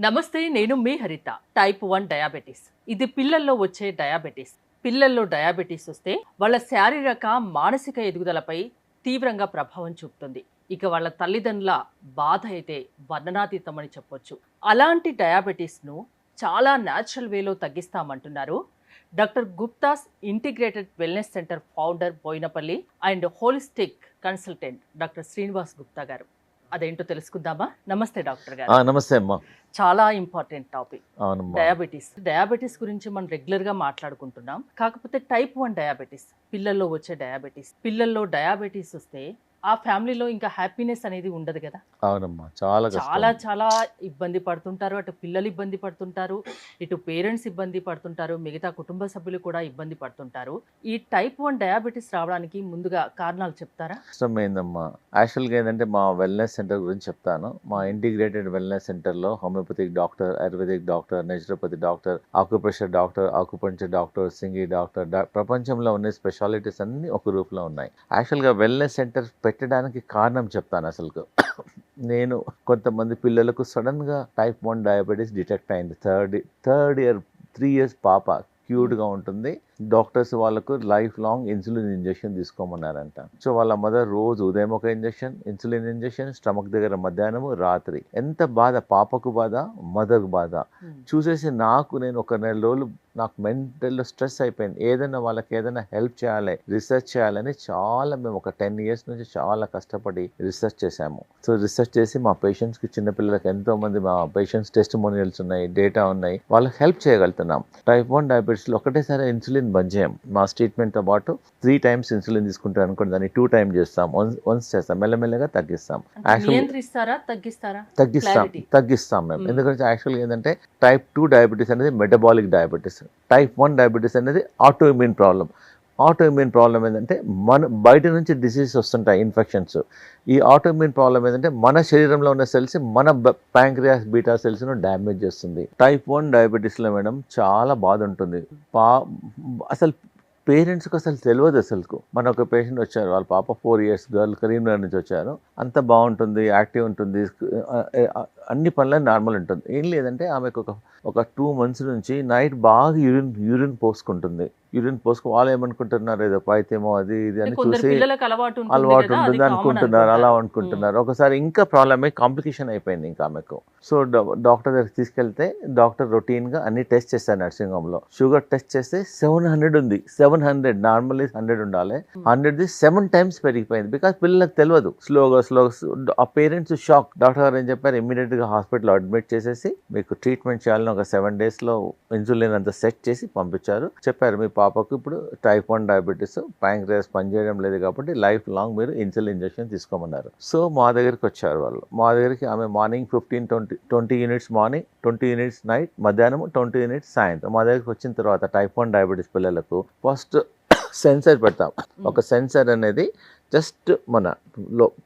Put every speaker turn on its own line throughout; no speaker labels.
నమస్తే, నేను మీ హరిత. టైప్ 1 డయాబెటీస్ ఇది పిల్లల్లో వచ్చే డయాబెటీస్. పిల్లల్లో డయాబెటీస్ వస్తే వాళ్ళ శారీరక మానసిక ఎదుగుదలపై తీవ్రంగా ప్రభావం చూపుతుంది. ఇక వాళ్ళ తల్లిదండ్రుల బాధ అయితే వర్ణనాతీతమని చెప్పొచ్చు. అలాంటి డయాబెటీస్ను చాలా న్యాచురల్ వేలో తగ్గిస్తామంటున్నారు doctor Gupta's integrated wellness centre founder Boinpally and holistic consultant doctor Srinivas Gupta గారు. అదేంటో తెలుసుకుందామా? నమస్తే డాక్టర్ గారు.
నమస్తే అమ్మా.
చాలా ఇంపార్టెంట్ టాపిక్ డయాబెటీస్ గురించి మనం రెగ్యులర్ గా మాట్లాడుకుంటున్నాం. కాకపోతే టైప్ 1 డయాబెటీస్, పిల్లల్లో వచ్చే డయాబెటీస్. పిల్లల్లో డయాబెటీస్ వస్తే ఆ ఫ్యామిలీలో ఇంకా హ్యాపీనెస్ అనేది ఉండదు కదా.
అవునమ్మా, చాలా
చాలా ఇబ్బంది పడుతుంటారు. అటు పిల్లలు ఇబ్బంది పడుతుంటారు, ఇటు పేరెంట్స్ ఇబ్బంది పడుతుంటారు, మిగతా కుటుంబ సభ్యులు కూడా ఇబ్బంది పడుతుంటారు. ఈ టైప్ 1 డయాబెటీస్ రావడానికి ముందుగా కారణాలు చెప్తారా?
ఇష్టమైందమ్మా. యాక్చువల్గా ఏంటంటే మా వెల్నెస్ సెంటర్ గురించి చెప్తాను. మా ఇంటిగ్రేటెడ్ వెల్నెస్ సెంటర్లో homeopathic doctor, ayurvedic doctor, naturopathy doctor, acupressure doctor, acupuncture doctor, సింగి డాక్టర్, ప్రపంచంలో ఉన్న స్పెషాలిటీస్ అన్ని ఒక రూఫ్లో ఉన్నాయి. యాక్చువల్గా వెల్నెస్ సెంటర్ పెట్టడానికి కారణం చెప్తాను. అసలు నేను కొంతమంది పిల్లలకు సడన్గా టైప్ 1 డయాబెటీస్ డిటెక్ట్ అయింది. థర్డ్ ఇయర్ 3 years పాప క్యూట్గా ఉంటుంది. డాక్టర్స్ వాళ్ళకు లైఫ్ లాంగ్ ఇన్సులిన్ ఇంజెక్షన్ తీసుకోమన్నారంట. సో వాళ్ళ మదర్ రోజు ఉదయం ఒక ఇంజెక్షన్, ఇన్సులిన్ ఇంజెక్షన్, స్టమక్ దగ్గర మధ్యాహ్నము, రాత్రి. ఎంత బాధ, పాపకు బాధ, మదర్కు బాధ చూసేసి నేను ఒక 4 రోజులు నాకు మెంటల్లో స్ట్రెస్ అయిపోయింది. ఏదైనా వాళ్ళకి ఏదైనా హెల్ప్ చేయాలి, రీసెర్చ్ చేయాలని మేము ఒక 10 years నుంచి చాలా కష్టపడి రీసెర్చ్ చేశాము. సో రీసెర్చ్ చేసి మా పేషెంట్స్కి, చిన్నపిల్లలకి ఎంతోమంది మా పేషెంట్స్ టెస్టిమోనియల్స్ ఉన్నాయి, డేటా ఉన్నాయి, వాళ్ళకి హెల్ప్ చేయగలుగుతున్నాం. టైప్ 1 డయాబెటీస్లో ఒకటేసారి ఇన్సులిన్ బంద్ చేయం. మా ట్రీట్మెంట్తో పాటు 3 times ఇన్సులిన్ తీసుకుంటారు అనుకోండి, దాన్ని 2 times చేస్తాం, వన్స్ చేస్తాం, మెల్లమెల్లగా తగ్గిస్తాం. తగ్గిస్తాం మేము. ఎందుకంటే యాక్చువల్గా ఏంటంటే టైప్ 2 డయాబెటీస్ అనేది మెటబాలిక్ డయాబెటీస్, టైప్ 1 డయాబెటీస్ అనేది ఆటో ఇమ్యూన్ ప్రాబ్లం ఏంటంటే మన బయట నుంచి డిసీజెస్ వస్తుంటాయి, ఇన్ఫెక్షన్స్. ఈ ఆటో ఇమ్యూన్ ప్రాబ్లం ఏంటంటే మన శరీరంలో ఉన్న సెల్స్, మన ప్యాంక్రియాస్ బీటా సెల్స్ను డ్యామేజ్ చేస్తుంది. టైప్ 1 డయాబెటీస్లో మేడం చాలా బాధ ఉంటుంది. అసలు పేరెంట్స్కి అసలు తెలియదు. మన ఒక పేషెంట్ వచ్చారు, వాళ్ళ పాప 4 years గర్ల్, కరీంనగర్ నుంచి వచ్చారు. అంత బాగుంటుంది, యాక్టివ్ ఉంటుంది, అన్ని పనులు నార్మల్ ఉంటుంది. ఏం లేదంటే ఆమెకు ఒక 2 months నుంచి నైట్ బాగా యూరిన్ పోసుకుంటుంది. వాళ్ళు ఏమనుకుంటున్నారు, ఏదో పైతేమో అది ఇది అని చూసి అలవాటు ఉంటుంది అనుకుంటున్నారు, అలా అనుకుంటున్నారు. ఒకసారి ఇంకా ప్రాబ్లమ్ అయ్యి కాంప్లికేషన్ అయిపోయింది ఇంకా ఆమెకు. సో డాక్టర్ దగ్గరికి తీసుకెళ్తే డాక్టర్ రొటీన్గా అన్ని టెస్ట్ చేశారు నర్సింగ్ హోమ్లో. షుగర్ టెస్ట్ చేస్తే 700 ఉంది. 700 నార్మల్లీ 100 ఉండాలి, 100ది 7 times పెరిగిపోయింది. బికాస్ పిల్లలకు తెలియదు. స్లోగా ఆ పేరెంట్స్ షాక్. డాక్టర్ గారు ఏం చెప్పారు, ఇమ్మీడియట్గా హాస్పిటల్లో అడ్మిట్ చేసేసి మీకు ట్రీట్మెంట్ చేయాలని ఒక 7 daysలో ఇన్సులిన్ అంతా సెట్ చేసి పంపించారు. చెప్పారు, మీ పాపకు ఇప్పుడు టైప్ 1 డయాబెటీస్, ప్యాంక్రియాస్ పనిచేయడం లేదు కాబట్టి లైఫ్ లాంగ్ మీరు ఇన్సులిన్ ఇంజెక్షన్ తీసుకోమన్నారు. సో మా దగ్గరికి వచ్చారు వాళ్ళు. మా దగ్గరికి ఆమె morning 15-20 units morning, 20 units night, మధ్యాహ్నం 20 units సాయంత్రం. మా దగ్గరికి వచ్చిన తర్వాత టైప్ 1 డయాబెటీస్ పిల్లలకు ఫస్ట్ సెన్సర్ పెడతాం. ఒక సెన్సర్ అనేది జస్ట్ మన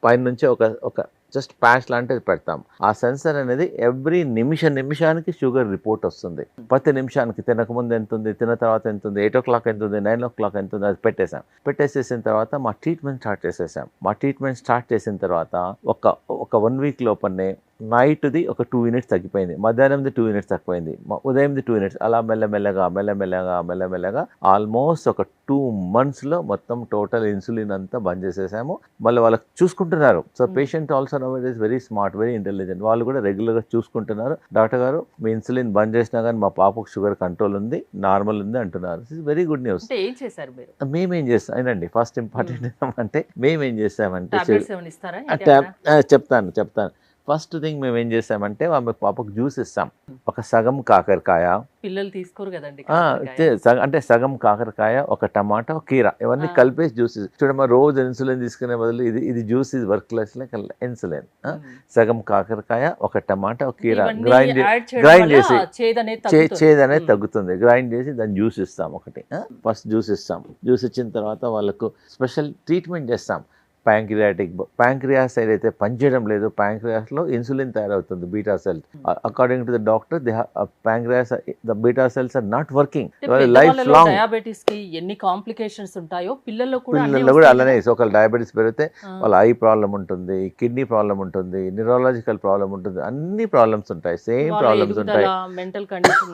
పైన నుంచి ఒక జస్ట్ ప్యాచ్ లాంటిది పెడతాం. ఆ సెన్సర్ అనేది ఎవ్రీ నిమిషానికి షుగర్ రిపోర్ట్ వస్తుంది. ప్రతి నిమిషానికి తినకముందు ఎంత ఉంది, తిన్న తర్వాత ఎంత ఉంది, 8 o'clock ఎంత ఉంది, 9 o'clock ఎంత ఉంది, అది పెట్టేసేసిన తర్వాత మా ట్రీట్మెంట్ స్టార్ట్ చేసిన తర్వాత ఒక 1 week లోపలనే నైట్ది ఒక 2 units తగ్గిపోయింది, మధ్యాహ్నంది 2 units తగ్గిపోయింది, ఉదయంది 2 units. అలా మెల్లమెల్లగా ఆల్మోస్ట్ ఒక 2 monthsలో మొత్తం టోటల్ ఇన్సులిన్ అంతా బంద్ చేసేసాము. మళ్ళీ వాళ్ళకి చూసుకుంటున్నారు. So patient also now it is very smart, very intelligent. వాళ్ళు కూడా రెగ్యులర్గా చూసుకుంటున్నారు. డాక్టర్ గారు, మీ ఇన్సులిన్ బంద్ చేసినా కానీ మా పాపకు షుగర్ కంట్రోల్ ఉంది, నార్మల్ ఉంది అంటున్నారు. It is very good news. మేమేం చేస్తాం అండి, ఫస్ట్ ఇంపార్టెంట్ అంటే మేమేం చేస్తామంటే చెప్తాను. ఫస్ట్ థింగ్ మేము ఏం చేస్తామంటే ఆమె పాపకు జ్యూస్ ఇస్తాం. ఒక సగం కాకరకాయ,
పిల్లలు తీసుకోరు కదండి,
అంటే సగం కాకరకాయ, ఒక టమాటా, కీర, ఇవన్నీ కలిపేసి జ్యూస్. చూడమ్మా, రోజు ఇన్సులిన్ తీసుకునే బదులు ఇది juice is workless like insulin. సగం కాకరకాయ, ఒక టమాటా, ఒక కీర గ్రైండ్ చేసి చేదనేది తగ్గుతుంది. గ్రైండ్ చేసి దాన్ని జ్యూస్ ఇస్తాం. ఒకటి ఫస్ట్ జ్యూస్ ఇస్తాం. జ్యూస్ ఇచ్చిన తర్వాత వాళ్ళకు స్పెషల్ ట్రీట్మెంట్ చేస్తాం. ప్యాంక్రియాస్ ఏదైతే పనిచేయడం లేదు, ప్యాంక్రియాస్లో ఇన్సులిన్ తయారవుతుంది, beta cells. According to the doctor pancreas the beta cells are not working life long.
Diabetes కి ఎన్ని కాంప్లికేషన్స్ ఉంటాయో పిల్లల్లో కూడా
అలానే. సో ఒకళ్ళు డయాబెటీస్ పెరిగితే వాళ్ళ ఐ ప్రాబ్లం ఉంటుంది, కిడ్నీ ప్రాబ్లం ఉంటుంది, న్యూరాలజికల్ ప్రాబ్లం ఉంటుంది, అన్ని ప్రాబ్లమ్స్ ఉంటాయి, సేమ్ ప్రాబ్లమ్స్ ఉంటాయి,
మెంటల్ కండిషన్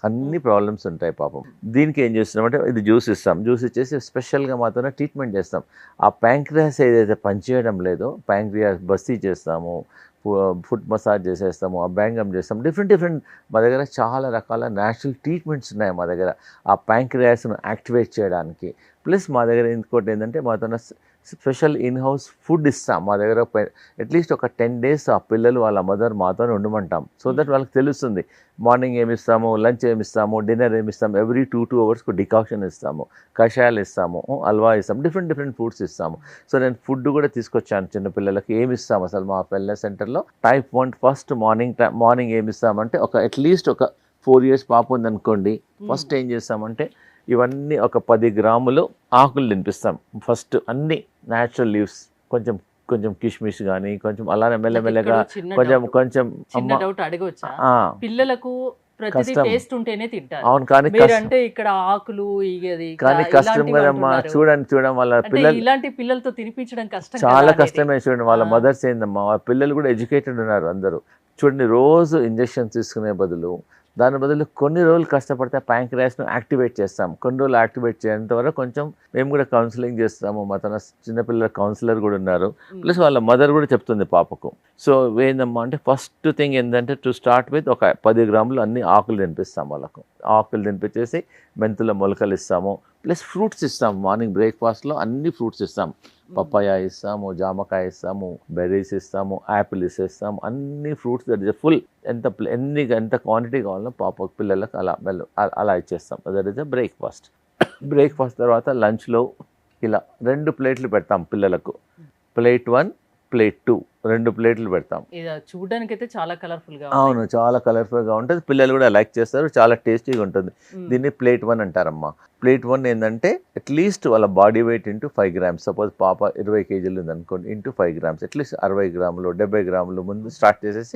అన్ని ప్రాబ్లమ్స్ ఉంటాయి పాపం. దీనికి ఏం చేస్తున్నామంటే ఇది జ్యూస్ ఇస్తాం, జ్యూస్ ఇచ్చేసి స్పెషల్గా మాత్రమే ట్రీట్మెంట్ చేస్తాం. ఆ ప్యాంక్రియాస్ ఏదైతే పనిచేయడం లేదో ప్యాంక్రియాస్ బస్తీ చేస్తాము, ఫుట్ మసాజ్ చేసేస్తాము, అభ్యంగం చేస్తాం, డిఫరెంట్ మా దగ్గర చాలా రకాల న్యాచురల్ ట్రీట్మెంట్స్ ఉన్నాయి మా దగ్గర ఆ ప్యాంక్రియాస్ను యాక్టివేట్ చేయడానికి. ప్లస్ మా దగ్గర ఇంకోటి ఏంటంటే మాతో స్పెషల్ ఇన్ హౌస్ ఫుడ్ ఇస్తాం. మా దగ్గర అట్లీస్ట్ ఒక 10 days ఆ పిల్లలు వాళ్ళ మదర్ మాతోనే ఉండమంటాం. సో దట్ వాళ్ళకి తెలుస్తుంది మార్నింగ్ ఏమిస్తాము, లంచ్ ఏమిస్తాము, డిన్నర్ ఏమిస్తాము, ఎవ్రీ 2 అవర్స్కు డికాక్షన్ ఇస్తాము, కషాయాలు ఇస్తాము, హల్వా ఇస్తాము, డిఫరెంట్ ఫుడ్స్ ఇస్తాము. సో నేను ఫుడ్ కూడా తీసుకొచ్చాను చిన్నపిల్లలకి. ఏమి ఇస్తాము అసలు మా వెల్నెస్ సెంటర్లో టైప్ 1 ఫస్ట్ మార్నింగ్ ఏమి ఇస్తామంటే అట్లీస్ట్ ఒక 4 years పాప ఉందనుకోండి, ఫస్ట్ ఏం చేస్తామంటే ఇవన్నీ ఒక 10 grams ఆకులు తినిపిస్తాం. ఫస్ట్ అన్ని న్యాచురల్ లీవ్స్, కొంచెం కిష్మిష్ కానీ కొంచెం అలానే మెల్లమెల్లగా కొంచెం
డౌట్ అడగొచ్చా? పిల్లలకు ప్రతిదీ టేస్ట్ ఉంటేనే తింటారు.
అవును, కానీ
అంటే ఇక్కడ ఆకులు
కానీ కష్టం కదమ్మా. చూడండి వాళ్ళ పిల్లలు,
ఇలాంటి పిల్లలతో తినిపించడం కష్టం,
చాలా కష్టమే. చూడండి వాళ్ళ మదర్స్ ఏందమ్మా, వాళ్ళ పిల్లలు కూడా ఎడ్యుకేటెడ్ ఉన్నారు అందరూ. చూడండి రోజు ఇంజెక్షన్స్ తీసుకునే బదులు దాని బదులు కొన్ని రోజులు కష్టపడితే ప్యాంక్రియాస్ను యాక్టివేట్ చేస్తాం. కొన్ని రోజులు యాక్టివేట్ చేయేంత వరకు కొంచెం మేము కూడా కౌన్సిలింగ్ చేస్తాము. మా తన చిన్నపిల్లల కౌన్సిలర్ కూడా ఉన్నారు, ప్లస్ వాళ్ళ మదర్ కూడా చెప్తుంది పాపకు. సో ఏందమ్మా అంటే ఫస్ట్ థింగ్ ఏంటంటే టు స్టార్ట్ విత్ ఒక 10 grams అన్ని ఆకులు తినిపిస్తాం వాళ్ళకు. ఆకులు తినిపించేసి మెంతుల మొలకలు ఇస్తాము, ప్లస్ ఫ్రూట్స్ ఇస్తాము. మార్నింగ్ బ్రేక్ఫాస్ట్లో అన్ని ఫ్రూట్స్ ఇస్తాము. పప్పాయ ఇస్తాము, జామకాయ ఇస్తాము, బెర్రీస్ ఇస్తాము, యాపిల్ ఇస్తాము, అన్ని ఫ్రూట్స్ దట్ ఇస్ ఫుల్. ఎంత క్వాంటిటీ కావాలో పాప పిల్లలకు అలా ఇచ్చేస్తాం. దట్ ఈస్ బ్రేక్ఫాస్ట్ తర్వాత లంచ్లో ఇలా 2 plates పెడతాం పిల్లలకు. plate 1, plate 2 2 plates పెడతాం.
చూడడానికి అయితే చాలా కలర్ఫుల్ గా,
అవును చాలా కలర్ఫుల్గా ఉంటుంది, పిల్లలు కూడా లైక్ చేస్తారు, చాలా టేస్టీగా ఉంటుంది. దీన్ని plate 1 అంటారమ్మా. plate 1 ఏంటంటే అట్లీస్ట్ వాళ్ళ body weight into 5 grams. Suppose పాప 20 kg ఉంది అనుకోండి, into 5 grams, at least 60 grams 70 grams ముందు స్టార్ట్ చేసేసి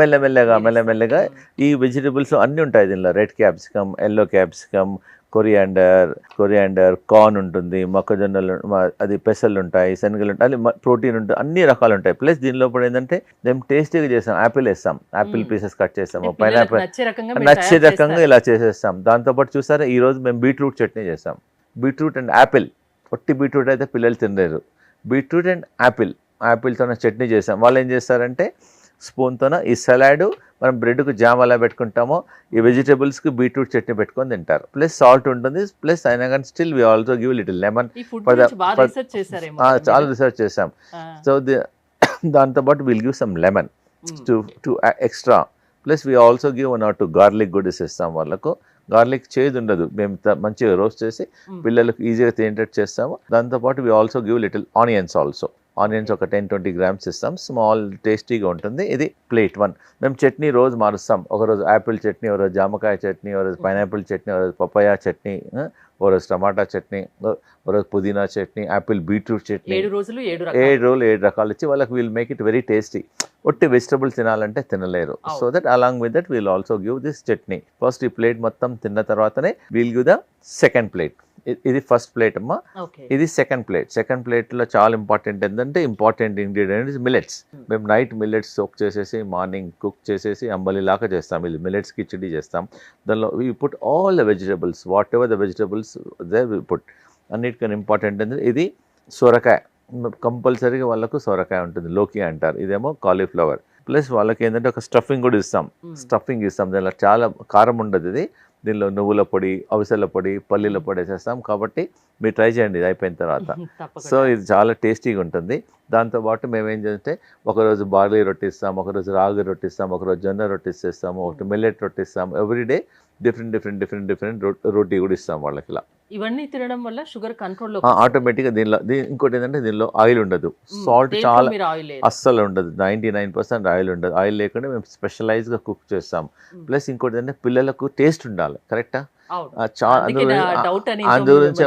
మెల్లమెల్లగా ఈ వెజిటబుల్స్ అన్నీ ఉంటాయి దీనిలో. Red capsicum, yellow capsicum, coriander, corn ఉంటుంది, మొక్కజొన్నలు, అది పెసలు ఉంటాయి, శనగలు ఉంటాయి, అది ప్రోటీన్ ఉంటుంది, అన్ని రకాలు ఉంటాయి. ప్లస్ దీనిలో కూడా ఏంటంటే మేము టేస్టీగా చేస్తాం. యాపిల్ వేస్తాం, యాపిల్ పీసెస్ కట్ చేస్తాము, పైనాపిల్ నచ్చే రకంగా ఇలా చేసేస్తాం. దాంతోపాటు చూసారా ఈరోజు మేము బీట్రూట్ చట్నీ చేస్తాం. బీట్రూట్ అండ్ యాపిల్, ఒట్టి బీట్రూట్ అయితే పిల్లలు తినలేరు. బీట్రూట్ అండ్ యాపిల్తో చట్నీ చేస్తాం. వాళ్ళు ఏం చేస్తారంటే స్పూన్తోన ఈ సలాడ్ మనం బ్రెడ్కు జామ్ అలా పెట్టుకుంటామో ఈ వెజిటేబుల్స్కి బీట్రూట్ చట్నీ పెట్టుకొని తింటారు. ప్లస్ సాల్ట్ ఉంటుంది, ప్లస్ అయినా కానీ still we also give little lemon. చాలా రీసెర్చ్ చేసాం. సో దాంతోపాటు will give some lemon to extra. Plus we also give 1 or 2 garlic కూడా ఇస్తాం వాళ్ళకు. గార్లిక్ చేదు ఉండదు, మేము మంచిగా రోస్ట్ చేసి పిల్లలకు ఈజీగా తినేటట్టు చేస్తాము. దాంతోపాటు we also give little onions ఒక 10-20 grams ఇస్తాం. స్మాల్ టేస్టీగా ఉంటుంది. ఇది plate 1. మేము చట్నీ రోజు మారుస్తాం. ఒకరోజు యాపిల్ చట్నీ, ఒకరోజు జామకాయ చట్నీ, ఒకరోజు పైనాపిల్ చట్నీ, ఒకరోజు పపాయ చట్నీ, ఒకరోజు టమాటా చట్నీ, ఒకరోజు పుదీనా చట్నీ, యాపిల్ బీట్రూట్ చట్నీ. 7 రోజులు 7 రకాలు ఇచ్చి వాళ్ళకి will make it very tasty. ఒట్టి వెజిటబుల్స్ తినాలంటే తినలేరు. So that along with that will also give this chutney. First ఈ ప్లేట్ మొత్తం తిన్న తర్వాతనే will give the second plate. ఇది ఫస్ట్ ప్లేట్ అమ్మా, ఇది సెకండ్ ప్లేట్లో చాలా ఇంపార్టెంట్ ఏంటంటే ఇంపార్టెంట్ ఇంగ్రీడియంట్ ఇస్ మిల్లెట్స్. మేము నైట్ మిల్లెట్స్ సోక్ చేసేసి మార్నింగ్ కుక్ చేసేసి అంబలిలాగా చేస్తాం. ఇది మిల్లెట్స్ కిచడీ చేస్తాం. దానిలో we put all the vegetables, what ever the vegetables they we put. అన్నిటికన్నా ఇంపార్టెంట్ ఏంటంటే ఇది సొరకాయ, కంపల్సరీగా వాళ్ళకు సొరకాయ ఉంటుంది, లోకి అంటారు. ఇదేమో కాలీఫ్లవర్. ప్లస్ వాళ్ళకి ఏంటంటే ఒక స్టఫింగ్ కూడా ఇస్తాం. దానిలో చాలా కారం ఉండదు. ఇది దీనిలో నువ్వుల పొడి, అవిసెల పొడి, పల్లీల పొడి వేసేస్తాం. కాబట్టి మీరు ట్రై చేయండి ఇది అయిపోయిన తర్వాత. సో ఇది చాలా టేస్టీగా ఉంటుంది. దాంతోపాటు మేము ఏం చేస్తే ఒకరోజు బార్లీ రొట్టి ఇస్తాం, ఒకరోజు రాగి రొట్టి ఇస్తాం, ఒకరోజు జొన్న రొట్టి ఇస్తాము, ఒకటి మిల్లెట్ రొట్టి ఇస్తాం. ఎవ్రీడే డిఫరెంట్ రొట్టి కూడా ఇస్తాం వాళ్ళకి. ఇలా
ఇవన్నీ తినడం వల్ల షుగర్ కంట్రోల్
ఆటోమేటిక్గా. ఇంకోటి ఏంటంటే దీనిలో ఆయిల్ ఉండదు, సాల్ట్ చాలా అస్సలు ఉండదు, 99% ఆయిల్ ఉండదు. ఆయిల్ లేకుండా మేము స్పెషలైజ్గా కుక్ చేస్తాం. ప్లస్ ఇంకోటి ఏంటంటే పిల్లలకు టేస్ట్ ఉండాలి, కరెక్టా? అందు గురించి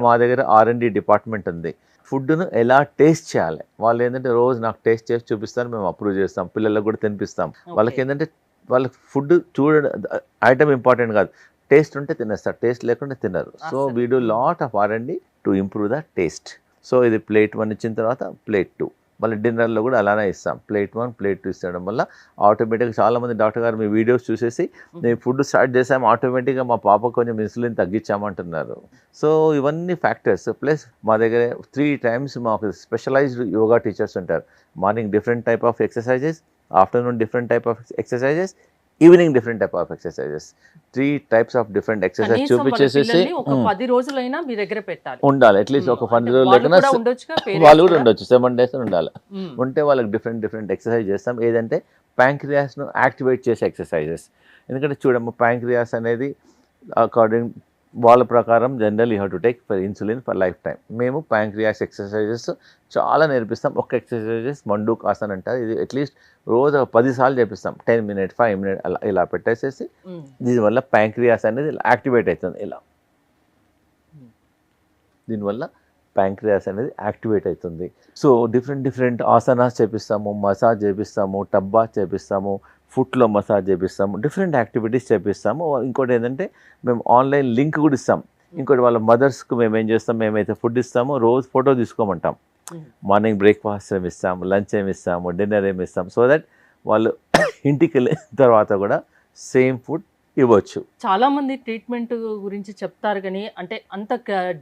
మా దగ్గర R&D డిపార్ట్మెంట్ ఉంది. ఫుడ్ను ఎలా టేస్ట్ చేయాలి. వాళ్ళు ఏంటంటే రోజు నాకు టేస్ట్ చేసి చూపిస్తారు, మేము అప్రూవ్ చేస్తాం, పిల్లలకు కూడా తినిపిస్తాం. వాళ్ళకి ఏంటంటే వాళ్ళకి ఫుడ్ చూడడం ఐటమ్ ఇంపార్టెంట్ కాదు, టేస్ట్ ఉంటే తినేస్తారు, టేస్ట్ లేకుంటే తినరు. So we do lot of R&D to improve the taste. So ఇది ప్లేట్ 1 ఇచ్చిన తర్వాత ప్లేట్ 2, మళ్ళీ డిన్నర్లో కూడా అలానే ఇస్తాం. ప్లేట్ 1 ప్లేట్ 2 ఇస్తడం వల్ల ఆటోమేటిక్గా చాలామంది డాక్టర్ గారు మీ వీడియోస్ చూసేసి నేను ఫుడ్ స్టార్ట్ చేసాము, ఆటోమేటిక్గా మా పాప కొంచెం ఇన్సులిన్ తగ్గించామంటున్నారు. సో ఇవన్నీ ఫ్యాక్టర్స్. ప్లస్ మా దగ్గర 3 times మాకు స్పెషలైజ్డ్ యోగా టీచర్స్ ఉంటారు. Morning different type of exercises, afternoon different type of exercises, evening different type of exercises. 3 types of different exercise
కనీసం వాళ్ళ
చూపించేసేసి
పిల్లల్ని ఒక 10 రోజులైనా మీ దగ్గర పెట్టాలి.
ఉండాలి. అట్లీస్ట్ ఒక 10 రోజులు
వాళ్ళు
లేకన్నా
కూడా ఉండొచ్చుగా, parents
వాళ్ళు కూడా
కూడా?
ఉండొచ్చు, 7 days ఉండాలి.
మ్మ్.
ఉంటే వాళ్ళకి డిఫరెంట్ ఎక్సర్సైజ్ చేస్తాం. ఏదంటే ప్యాంక్రియాస్ను యాక్టివేట్ చేసే ఎక్సర్సైజెస్. ఎందుకంటే చూడమ్మ, ప్యాంక్రియాస్ అనేది అకార్డింగ్ వాళ్ళ ప్రకారం general you have to take for insulin for life time. మేము ప్యాంక్రియాస్ ఎక్సర్సైజెస్ చాలా నేర్పిస్తాం. ఒక ఎక్సర్సైజెస్ మండూక్ ఆసన్ అంటారు. ఇది అట్లీస్ట్ రోజు 10 సార్లు చేపిస్తాం. 10 minutes 5 minutes అలా ఇలా పెట్టేసేసి
మ్మ్.
దీనివల్ల ప్యాంక్రియాస్ అనేది యాక్టివేట్ అవుతుంది. ఇలా దీనివల్ల ప్యాంక్రియాస్ అనేది యాక్టివేట్ అవుతుంది. సో డిఫరెంట్ ఆసనాస్ చేపిస్తాము, మసాజ్ చేపిస్తాము, టబ్బా చేపిస్తాము, ఫుట్లో మసాజ్ చేపిస్తాము, డిఫరెంట్ యాక్టివిటీస్ చేపిస్తాము. ఇంకోటి ఏంటంటే మేము ఆన్లైన్ లింక్ కూడా ఇస్తాం. ఇంకోటి వాళ్ళ మదర్స్కి మేము ఏం చేస్తాం, మేమైతే ఫుడ్ ఇస్తామో రోజు ఫోటో తీసుకోమంటాం. మార్నింగ్ బ్రేక్ఫాస్ట్ ఏమి ఇస్తాము, లంచ్ ఏమి ఇస్తాము, డిన్నర్ ఏమి ఇస్తాం. సో దట్ వాళ్ళు ఇంటికి వెళ్ళిన తర్వాత కూడా సేమ్ ఫుడ్ ఇవ్వచ్చు.
చాలా మంది ట్రీట్మెంట్ గురించి చెప్తారు కానీ అంటే అంత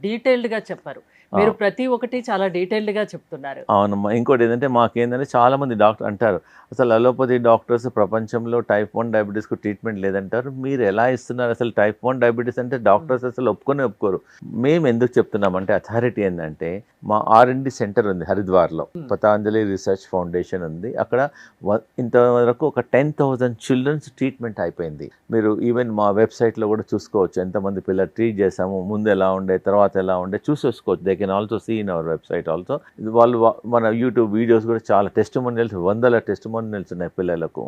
డీటెయిల్డ్ గా చెప్పారు. మీరు ప్రతి ఒక్కటి చాలా డీటెయిల్డ్ గా చెప్తున్నారు.
అవునమ్మా. ఇంకోటి ఏంటంటే మాకేంటంటే చాలామంది డాక్టర్ అంటారు, అసలు అలోపతి డాక్టర్స్ ప్రపంచంలో టైప్ 1 డయాబెటీస్కు ట్రీట్మెంట్ లేదంటారు, మీరు ఎలా ఇస్తున్నారు? అసలు టైప్ 1 డయాబెటీస్ అంటే డాక్టర్స్ అసలు ఒప్పుకోరు. మేము ఎందుకు చెప్తున్నామంటే అథారిటీ ఏంటంటే మా R&D సెంటర్ ఉంది హరిద్వార్లో, పతాంజలి రీసెర్చ్ ఫౌండేషన్ ఉంది. అక్కడ ఇంతవరకు ఒక 10,000 చిల్డ్రన్స్ ట్రీట్మెంట్ అయిపోయింది. మీరు ఈవెన్ మా వెబ్సైట్లో కూడా చూసుకోవచ్చు ఎంతమంది పిల్లలు ట్రీట్ చేసాము, ముందు ఎలా ఉండే, తర్వాత ఎలా ఉండే చూసేసుకోవచ్చు. They can also see in our website also. వాళ్ళు మన యూట్యూబ్ వీడియోస్ కూడా చాలా టెస్టిమోనియల్స్, 100 టెస్టిమోనియల్స్ ఉన్నాయి పిల్లలకు.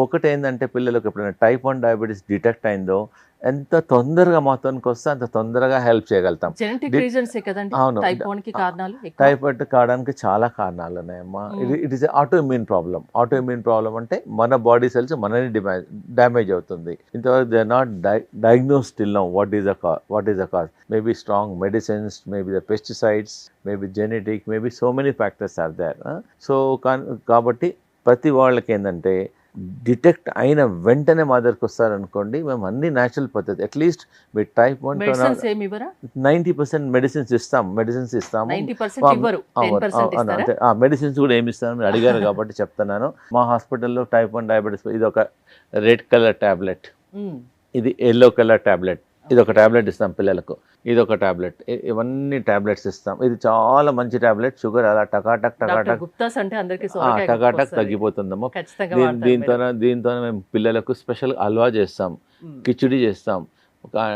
ఒకటి ఏంటంటే పిల్లలకు ఎప్పుడైనా టైప్ 1 డయాబెటీస్ డిటెక్ట్ అయిందో ఎంత తొందరగా మాతోనికి వస్తే అంత తొందరగా హెల్ప్ చేయగలుగుతాం.
జెనెటిక్ రీజన్సే కదండి
అవును.
టైప్ 1 కి కారణాలు ఎక్కువ.
టైప్ 1 కావడానికి చాలా కారణాలు ఉన్నాయమ్మా. It is auto immune problem. Auto immune problem అంటే మన బాడీ సెల్స్ మనని డ్యామేజ్ అవుతుంది. ఇంతవరకు they are not diagnose till now what is the cause. Maybe strong medicines, maybe the pesticides, maybe genetic, maybe so many factors are there. So కాబట్టి ప్రతి వాళ్ళకి ఏంటంటే detect అయిన వెంటనే మా దగ్గరకు వస్తారనుకోండి, మేము అన్ని న్యాచురల్ పద్ధతి అట్లీస్ట్ మీరు టైప్ 1
మెడిసిన్స్ ఏమి ఇవ్వరా?
90% మెడిసిన్స్ ఇస్తాము.
90% ఇవ్వరు, 10% ఇస్తారా?
అంటే మెడిసిన్స్ కూడా ఏమి ఇస్తాను మీరు అడిగారు కాబట్టి చెప్తున్నాను. మా హాస్పిటల్లో టైప్ 1 డయాబెటీస్ ఇది ఒక రెడ్ కలర్ ట్యాబ్లెట్, ఇది ఎల్లో కలర్ ట్యాబ్లెట్, ఇది ఒక ట్యాబ్లెట్ ఇస్తాం పిల్లలకు, ఇది ఒక ట్యాబ్లెట్, ఇవన్నీ ట్యాబ్లెట్స్ ఇస్తాం. ఇది చాలా మంచి ట్యాబ్లెట్. షుగర్ అలా టకాటక్
గుప్తాస్ అంటే అందరికీ సొరకాయ
టకాటక్ తగ్గిపోతుందమ్మా.
ఖచ్చితంగా వాడతారు మీరు.
దీంతో మేము పిల్లలకు స్పెషల్ హల్వా చేస్తాం, కిచిడి చేస్తాం,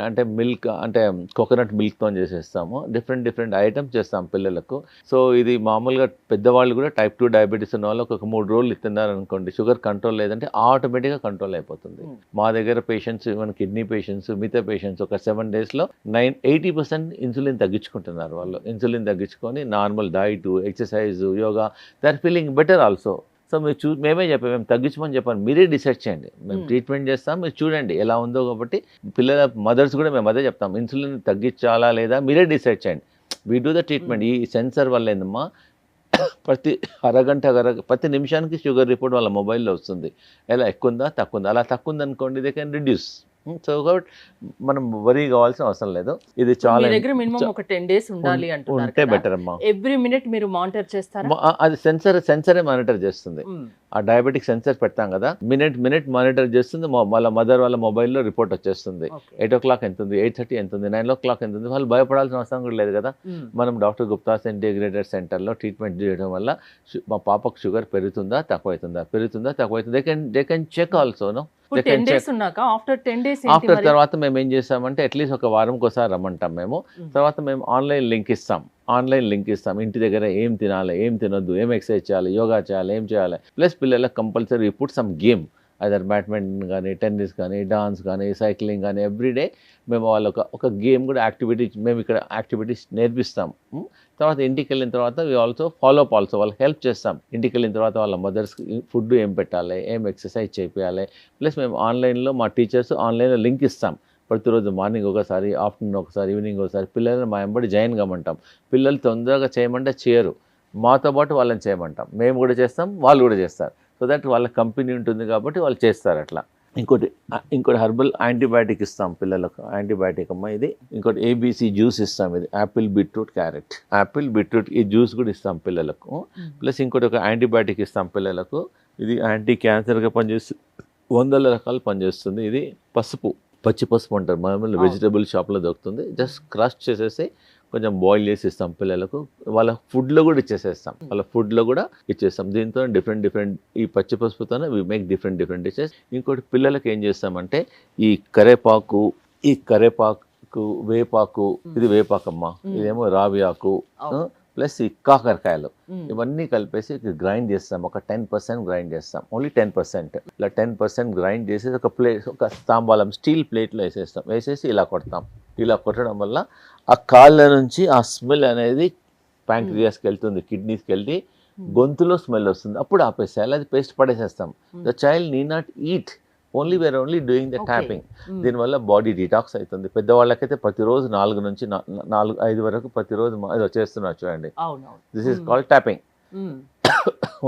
అంటే మిల్క్ అంటే కోకోనట్ మిల్క్తో చేసేస్తాము. డిఫరెంట్ ఐటమ్స్ చేస్తాం పిల్లలకు. సో ఇది మామూలుగా పెద్దవాళ్ళు కూడా టైప్ 2 డయాబెటీస్ ఉన్న వాళ్ళు ఒక 3 రోజులు ఇస్తున్నారు అనుకోండి, షుగర్ కంట్రోల్ లేదంటే ఆటోమేటిక్గా కంట్రోల్ అయిపోతుంది. మా దగ్గర పేషెంట్స్, మన కిడ్నీ పేషెంట్స్, మిగతా పేషెంట్స్ ఒక 7 daysలో 80% ఇన్సులిన్ తగ్గించుకుంటున్నారు. వాళ్ళు ఇన్సులిన్ తగ్గించుకొని normal diet, exercise, yoga, they are feeling better also. So మీరు మేమే చెప్పాము, మేము తగ్గించమని చెప్పాను, మీరే డిసైడ్ చేయండి. మేము ట్రీట్మెంట్ చేస్తాం, మీరు చూడండి ఎలా ఉందో. కాబట్టి పిల్లల మదర్స్ కూడా మేము అదే చెప్తాం, ఇన్సులిన్ తగ్గించాలా లేదా మీరే డిసైడ్ చేయండి. We do the treatment. ఈ సెన్సర్ వల్ల ఏందమ్మా, ప్రతి నిమిషానికి షుగర్ రిపోర్ట్ వాళ్ళ మొబైల్లో వస్తుంది. ఎలా ఎక్కువ ఉందా తక్కువ ఉందా, అలా తక్కువ ఉంది అనుకోండి దే కెన్ రిడ్యూస్. సో కాబట్టి మనం వరీ కావాల్సిన అవసరం లేదు. ఇది చాలా
దగ్గర మినిమం ఒక 10 days ఉండాలి అంటున్నారు
ఉంటే బెటర్ అమ్మా.
ఎవ్రీ మినిట్ మీరు మానిటర్ చేస్తారా?
అది సెన్సరే మానిటర్ చేస్తుంది. ఆ డయాబెటిక్ సెన్సర్ పెడతాం కదా, మినిట్ మానిటర్ చేస్తుంది. వాళ్ళ మదర్ వాళ్ళ మొబైల్లో రిపోర్ట్ వచ్చేస్తుంది. 8 o'clock ఎంత ఉంది, 8:30 ఎంత ఉంది, 9 o'clock ఎంత ఉంది. వాళ్ళు భయపడాల్సిన అవసరం కూడా లేదు కదా. మనం డాక్టర్ గుప్తాస్ ఇంటిగ్రేటెడ్ సెంటర్లో ట్రీట్మెంట్ చేయడం వల్ల మా పాపకు షుగర్ పెరుగుతుందా తక్కువైతుందా, they can check also.
After
తర్వాత మేము ఏం చేస్తామంటే అట్లీస్ట్ ఒక వారంకి ఒకసారి రమ్మంటాం మేము. తర్వాత మేము ఆన్లైన్ లింక్ ఇస్తాం. ఇంటి దగ్గర ఏం తినాలి, ఏం తినొద్దు, ఏం ఎక్సర్సైజ్ చేయాలి, యోగా చేయాలి, ఏం చేయాలి. ప్లస్ పిల్లలకు compulsory put sum game. Other badminton కానీ, టెన్నిస్ కానీ, డాన్స్ కానీ, సైక్లింగ్ కానీ ఎవ్రీడే మేము వాళ్ళకి ఒక గేమ్ కూడా యాక్టివిటీ మేము ఇక్కడ యాక్టివిటీస్ నేర్పిస్తాం. తర్వాత ఇంటికి వెళ్ళిన తర్వాత we also follow up also వాళ్ళకి హెల్ప్ చేస్తాం. ఇంటికి వెళ్ళిన తర్వాత వాళ్ళ మదర్స్కి ఫుడ్ ఏం పెట్టాలి, ఏం ఎక్సర్సైజ్ చేయాలి, ప్లస్ మేము ఆన్లైన్లో మా టీచర్స్ ఆన్లైన్లో లింక్ ఇస్తాం. ప్రతిరోజు మార్నింగ్ ఒకసారి, ఆఫ్టర్నూన్ ఒకసారి, ఈవినింగ్ ఒకసారి పిల్లల్ని మా వెంబడి జాయిన్ కమ్మంటాం. పిల్లలు తొందరగా చేయమంటే చేయరు, మాతో పాటు వాళ్ళని చేయమంటాం. మేము కూడా చేస్తాం, వాళ్ళు కూడా చేస్తారు. సో దట్ వాళ్ళ కంపెనీ ఉంటుంది కాబట్టి వాళ్ళు చేస్తారు అట్లా. ఇంకోటి హెర్బల్ యాంటీబయాటిక్ ఇస్తాం పిల్లలకు. యాంటీబయాటిక్ అమ్మ ఇది. ఇంకోటి ఏబీసీ జ్యూస్ ఇస్తాం. ఇది Apple, beetroot, carrot. Apple, beetroot ఈ జ్యూస్ కూడా ఇస్తాం పిల్లలకు. ప్లస్ ఇంకోటి ఒక యాంటీబయాటిక్ ఇస్తాం పిల్లలకు. ఇది యాంటీ క్యాన్సర్గా పనిచేస్తుంది, 100 రకాలు పనిచేస్తుంది. ఇది పసుపు, పచ్చి పసుపు అంటారు, మామూలు వెజిటబుల్ షాప్లో దొరుకుతుంది. జస్ట్ క్రష్ చేసేసి కొంచెం బాయిల్ చేసి ఇస్తాం పిల్లలకు. వాళ్ళ ఫుడ్లో కూడా ఇచ్చేస్తాం. దీంతో డిఫరెంట్ ఈ పచ్చి పసుపుతోనే వి మేక్ డిఫరెంట్ డిషెస్. ఇంకోటి పిల్లలకి ఏం చేస్తామంటే ఈ కరేపాకు, వేపాకు, ఇది వేపాకమ్మ, ఇదేమో రావి ఆకు, ప్లస్ ఈ కాకరకాయలు, ఇవన్నీ కలిపేసి గ్రైండ్ చేస్తాం. ఒక 10% గ్రైండ్ చేస్తాం, ఓన్లీ 10%. ఇలా 10% గ్రైండ్ చేసి ఒక తాంబాలం స్టీల్ ప్లేట్లో వేసేసి ఇలా కొడతాం. ఇలా కొట్టడం వల్ల ఆ కాళ్ళ నుంచి ఆ స్మెల్ అనేది ప్యాంక్రియాస్కి వెళ్తుంది, కిడ్నీస్కి వెళ్ళి గొంతులో స్మెల్ వస్తుంది. అప్పుడు ఆపేసేయాలి, అది పేస్ట్ పడేసేస్తాం. The child need not eat, we're only doing the tapping. దీనివల్ల బాడీ డిటాక్స్ అవుతుంది. పెద్దవాళ్ళకైతే ప్రతిరోజు 4 నుంచి 5 వరకు ప్రతిరోజు ఇది వచ్చేస్తున్నారు చూడండి. This is called tapping.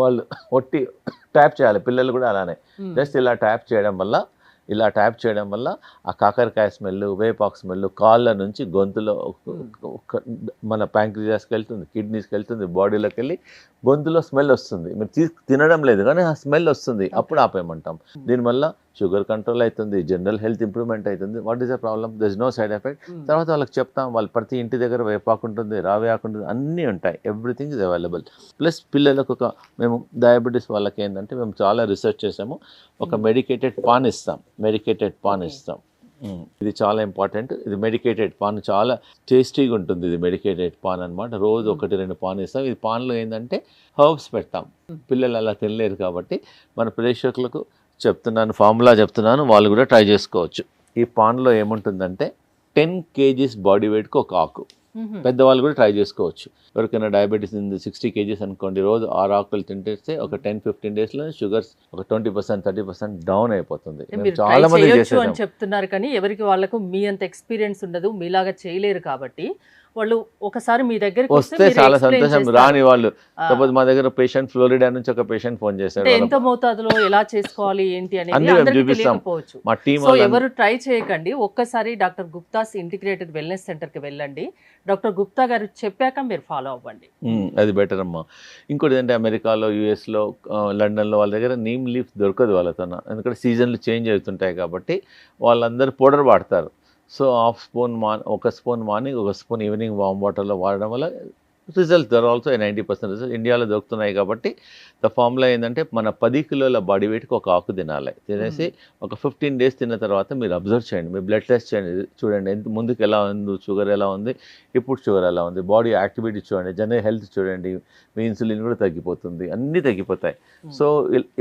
వాళ్ళు ఒట్టి ట్యాప్ చేయాలి, పిల్లలు కూడా అలానే. జస్ట్ ఇలా ట్యాప్ చేయడం వల్ల ఆ కాకరకాయ స్మెల్, వేపాకు స్మెల్ కాళ్ళ నుంచి గొంతులో మన ప్యాంక్రియాస్కి వెళ్తుంది, కిడ్నీస్కి వెళ్తుంది, బాడీలోకి వెళ్ళి గొంతులో స్మెల్ వస్తుంది. మీరు తినడం లేదు కానీ ఆ స్మెల్ వస్తుంది, అప్పుడు ఆపేయమంటాం. దీనివల్ల షుగర్ కంట్రోల్ అవుతుంది, జనరల్ హెల్త్ ఇంప్రూవ్మెంట్ అవుతుంది. What is the problem? There is no side effect. తర్వాత వాళ్ళకి చెప్తాం, వాళ్ళు ప్రతి ఇంటి దగ్గర వేపాకు ఉంటుంది, రావి ఆకు ఉంటుంది, అన్నీ ఉంటాయి. Everything is available. ప్లస్ పిల్లలకు మేము డయాబెటీస్ వాళ్ళకి ఏంటంటే మేము చాలా రీసెర్చ్ చేసాము. ఒక మెడికేటెడ్ పాన్ ఇస్తాం. ఇది చాలా ఇంపార్టెంట్. ఇది మెడికేటెడ్ పాన్ చాలా టేస్టీగా ఉంటుంది. ఇది మెడికేటెడ్ పాన్ అనమాట. రోజు 1-2 పాన్ ఇస్తాం. ఇది పాన్లో ఏంటంటే హర్బ్స్ పెడతాం. పిల్లలు అలా తినలేరు కాబట్టి మన ప్రేక్షకులకు ఫార్ములా చెప్తున్నాను, వాళ్ళు కూడా ట్రై చేసుకోవచ్చు. ఈ పాన్లో ఏముంటుందంటే 10 kgs బాడీ వెయిట్కి ఒక ఆకు. పెద్దవాళ్ళు కూడా ట్రై చేసుకోవచ్చు. ఎవరికైనా డయాబెటీస్ ఉంది 60 kgs అనుకోండి, రోజు 6 ఆకులు తింటేస్తే ఒక 10-15 డేస్లో షుగర్స్ ఒక 20%, 30% డౌన్ అయిపోతుంది. చాలా మంది
అని చెప్తున్నారు కానీ ఎవరికి వాళ్ళకు మీ అంత ఎక్స్పీరియన్స్ ఉండదు, మీలాగా చేయలేరు కాబట్టి వాళ్ళు ఒకసారి మీ దగ్గరికి
వస్తే చాలా సంతోషం. రాని వాళ్ళు సపోజ్ మా దగ్గర పేషెంట్ ఫ్లోరిడా నుంచి ఒక పేషెంట్ ఫోన్ చేశారు,
ఎంత మోతాదులో ఎలా చేసుకోవాలి ఏంటి అనేది తెలియకపోవచ్చు.
మా టీమ్
ఎవరు ట్రై చేయకండి. ఒక్కసారి doctor Gupta's integrated wellness centre కి వెళ్ళండి. డాక్టర్ గుప్తా గారు చెప్పాక మీరు ఫాలో అవ్వండి,
అది బెటర్ అమ్మా. ఇంకోటి ఏంటంటే అమెరికాలో, యుఎస్లో, లండన్లో వాళ్ళ దగ్గర నీమ్ లీఫ్ దొరకదు వాళ్ళతో, ఎందుకంటే సీజన్లు చేంజ్ అవుతుంటాయి కాబట్టి వాళ్ళందరూ పౌడర్ వాడతారు. సో 1 స్పూన్ ఒక స్పూన్ మార్నింగ్, ఒక స్పూన్ ఈవినింగ్ వామ్ వాటర్లో వాడడం వల్ల రిజల్ట్ దర్ ఆల్సో 90% రిజల్ట్ ఇండియాలో దొరుకుతున్నాయి. కాబట్టి ద ఫార్ములా ఏంటంటే మన 10 కిలోల బాడీ వెయిట్కి ఒక ఆకు తినాలి. తినేసి ఒక 15 డేస్ తిన్న తర్వాత మీరు అబ్జర్వ్ చేయండి, మీరు బ్లడ్ టెస్ట్ చేయండి, చూడండి ఎంత ముందుకు ఎలా ఉంది, షుగర్ ఎలా ఉంది, ఇప్పుడు షుగర్ ఎలా ఉంది, బాడీ యాక్టివిటీ చూడండి, జనరల్ హెల్త్ చూడండి, మీ ఇన్సులిన్ కూడా తగ్గిపోతుంది, అన్నీ తగ్గిపోతాయి. సో